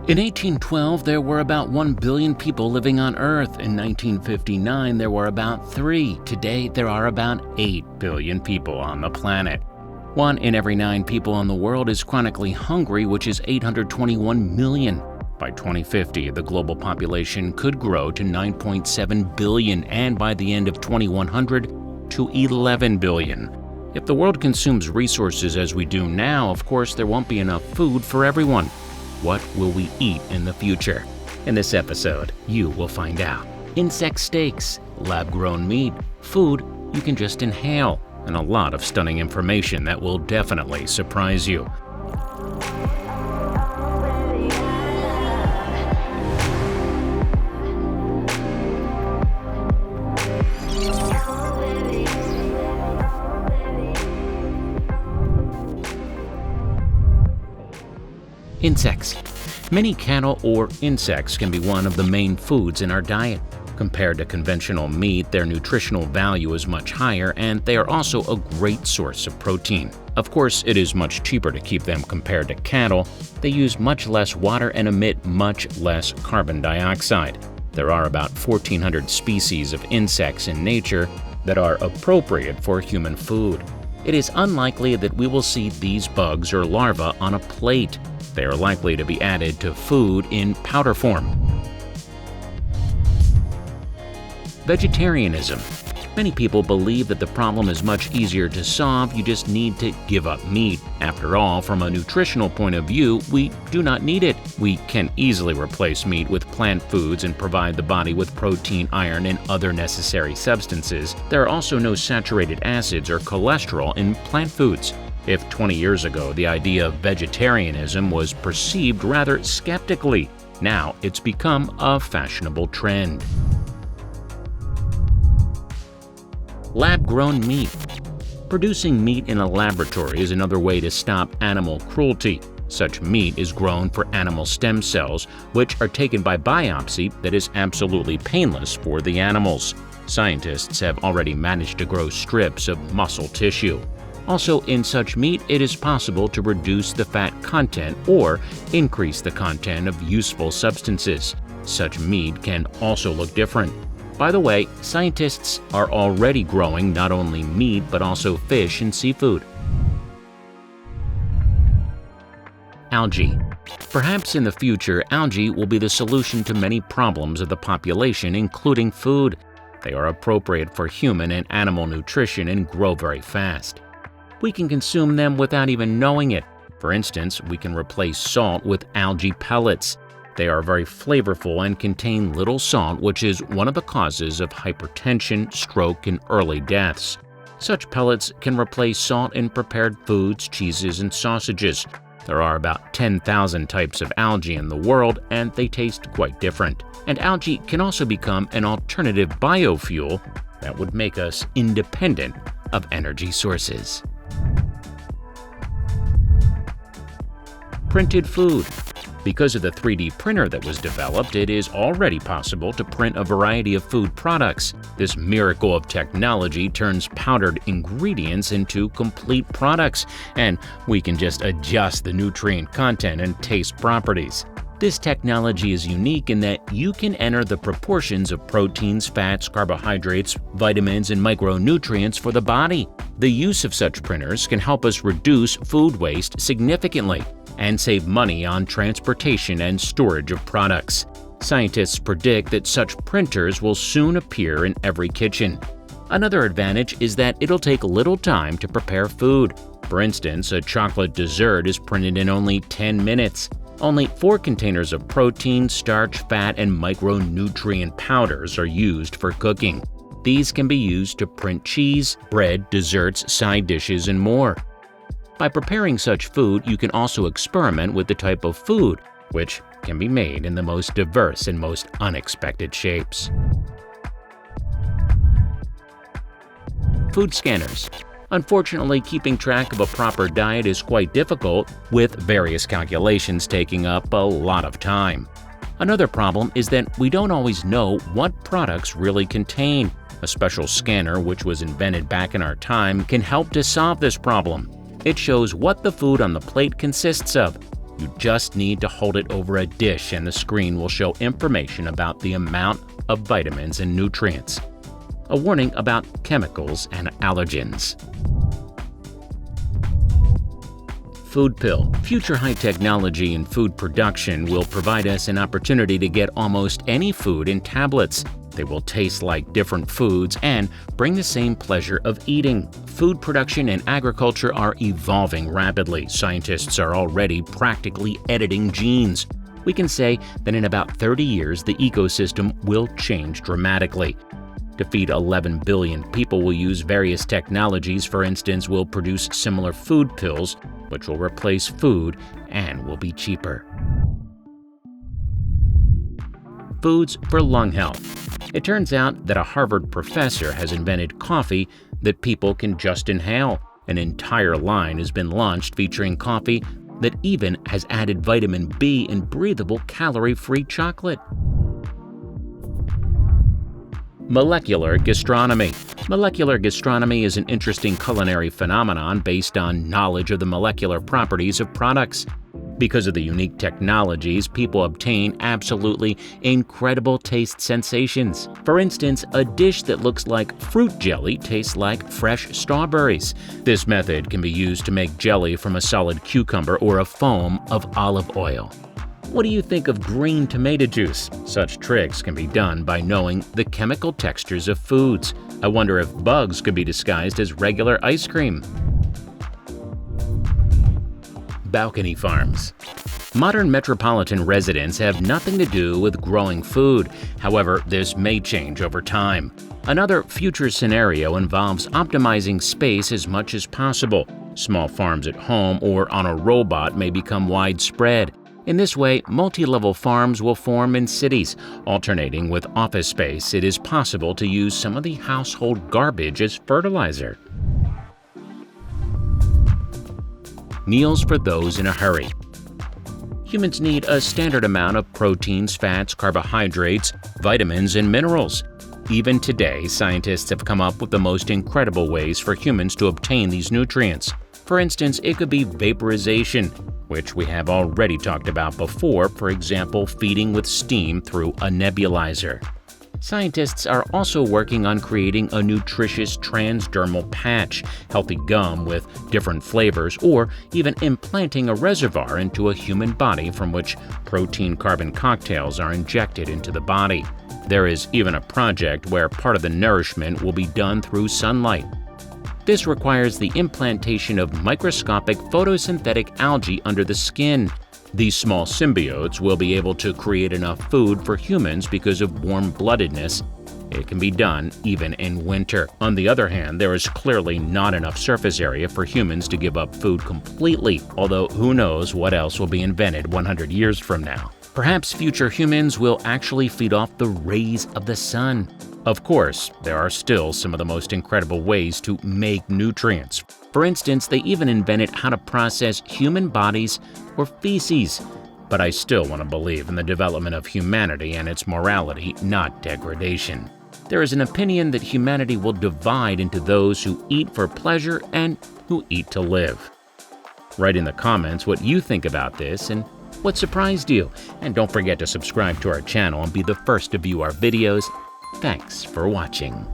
In 1812, there were about 1 billion people living on Earth. In 1959, there were about 3. Today, there are about 8 billion people on the planet. 1 in every 9 people in the world is chronically hungry, which is 821 million. By 2050, the global population could grow to 9.7 billion, and by the end of 2100, to 11 billion. If the world consumes resources as we do now, of course, there won't be enough food for everyone. What will we eat in the future? In this episode, you will find out. Insect steaks, lab-grown meat, food you can just inhale, and a lot of stunning information that will definitely surprise you. Insects. Many cattle or insects can be one of the main foods in our diet. Compared to conventional meat, their nutritional value is much higher, and they are also a great source of protein. Of course, it is much cheaper to keep them compared to cattle. They use much less water and emit much less carbon dioxide. There are about 1,400 species of insects in nature that are appropriate for human food. It is unlikely that we will see these bugs or larvae on a plate. They are likely to be added to food in powder form. Vegetarianism. Many people believe that the problem is much easier to solve, you just need to give up meat. After all, from a nutritional point of view, we do not need it. We can easily replace meat with plant foods and provide the body with protein, iron, and other necessary substances. There are also no saturated acids or cholesterol in plant foods. If 20 years ago the idea of vegetarianism was perceived rather skeptically, now it's become a fashionable trend. Lab-grown meat. Producing meat in a laboratory is another way to stop animal cruelty. Such meat is grown for animal stem cells, which are taken by biopsy that is absolutely painless for the animals. Scientists have already managed to grow strips of muscle tissue. Also, in such meat, it is possible to reduce the fat content or increase the content of useful substances. Such meat can also look different. By the way, scientists are already growing not only meat but also fish and seafood. Algae. Perhaps in the future, algae will be the solution to many problems of the population, including food. They are appropriate for human and animal nutrition and grow very fast. We can consume them without even knowing it. For instance, we can replace salt with algae pellets. They are very flavorful and contain little salt, which is one of the causes of hypertension, stroke, and early deaths. Such pellets can replace salt in prepared foods, cheeses, and sausages. There are about 10,000 types of algae in the world, and they taste quite different. And algae can also become an alternative biofuel that would make us independent of energy sources. Printed food. Because of the 3D printer that was developed, it is already possible to print a variety of food products. This miracle of technology turns powdered ingredients into complete products, and we can just adjust the nutrient content and taste properties. This technology is unique in that you can enter the proportions of proteins, fats, carbohydrates, vitamins, and micronutrients for the body. The use of such printers can help us reduce food waste significantly and save money on transportation and storage of products. Scientists predict that such printers will soon appear in every kitchen. Another advantage is that it'll take little time to prepare food. For instance, a chocolate dessert is printed in only 10 minutes. Only 4 containers of protein, starch, fat, and micronutrient powders are used for cooking. These can be used to print cheese, bread, desserts, side dishes, and more. By preparing such food, you can also experiment with the type of food, which can be made in the most diverse and most unexpected shapes. Food scanners. Unfortunately, keeping track of a proper diet is quite difficult, with various calculations taking up a lot of time. Another problem is that we don't always know what products really contain. A special scanner, which was invented back in our time, can help to solve this problem. It shows what the food on the plate consists of. You just need to hold it over a dish and the screen will show information about the amount of vitamins and nutrients. A warning about chemicals and allergens. Food pill. Future high technology in food production will provide us an opportunity to get almost any food in tablets. They will taste like different foods and bring the same pleasure of eating. Food production and agriculture are evolving rapidly. Scientists are already practically editing genes. We can say that in about 30 years, the ecosystem will change dramatically. To feed 11 billion people, we'll use various technologies. For instance, we'll produce similar food pills, which will replace food and will be cheaper. Foods for lung health. It turns out that a Harvard professor has invented coffee that people can just inhale. An entire line has been launched featuring coffee that even has added vitamin B in breathable, calorie-free chocolate. Molecular gastronomy. Molecular gastronomy is an interesting culinary phenomenon based on knowledge of the molecular properties of products. Because of the unique technologies, people obtain absolutely incredible taste sensations. For instance, a dish that looks like fruit jelly tastes like fresh strawberries. This method can be used to make jelly from a solid cucumber or a foam of olive oil. What do you think of green tomato juice? Such tricks can be done by knowing the chemical textures of foods. I wonder if bugs could be disguised as regular ice cream. Balcony farms. Modern metropolitan residents have nothing to do with growing food. However, this may change over time. Another future scenario involves optimizing space as much as possible. Small farms at home or on a robot may become widespread. In this way, multi-level farms will form in cities. Alternating with office space, it is possible to use some of the household garbage as fertilizer. Meals for those in a hurry. Humans need a standard amount of proteins, fats, carbohydrates, vitamins, and minerals. Even today, scientists have come up with the most incredible ways for humans to obtain these nutrients. For instance, it could be vaporization, which we have already talked about before, for example, feeding with steam through a nebulizer. Scientists are also working on creating a nutritious transdermal patch, healthy gum with different flavors, or even implanting a reservoir into a human body from which protein-carbon cocktails are injected into the body. There is even a project where part of the nourishment will be done through sunlight. This requires the implantation of microscopic photosynthetic algae under the skin. These small symbiotes will be able to create enough food for humans because of warm-bloodedness. It can be done even in winter. On the other hand, there is clearly not enough surface area for humans to give up food completely, although who knows what else will be invented 100 years from now. Perhaps future humans will actually feed off the rays of the sun. Of course, there are still some of the most incredible ways to make nutrients. For instance, they even invented how to process human bodies or feces. But I still want to believe in the development of humanity and its morality, not degradation. There is an opinion that humanity will divide into those who eat for pleasure and who eat to live. Write in the comments what you think about this and what surprised you. And don't forget to subscribe to our channel and be the first to view our videos. Thanks for watching.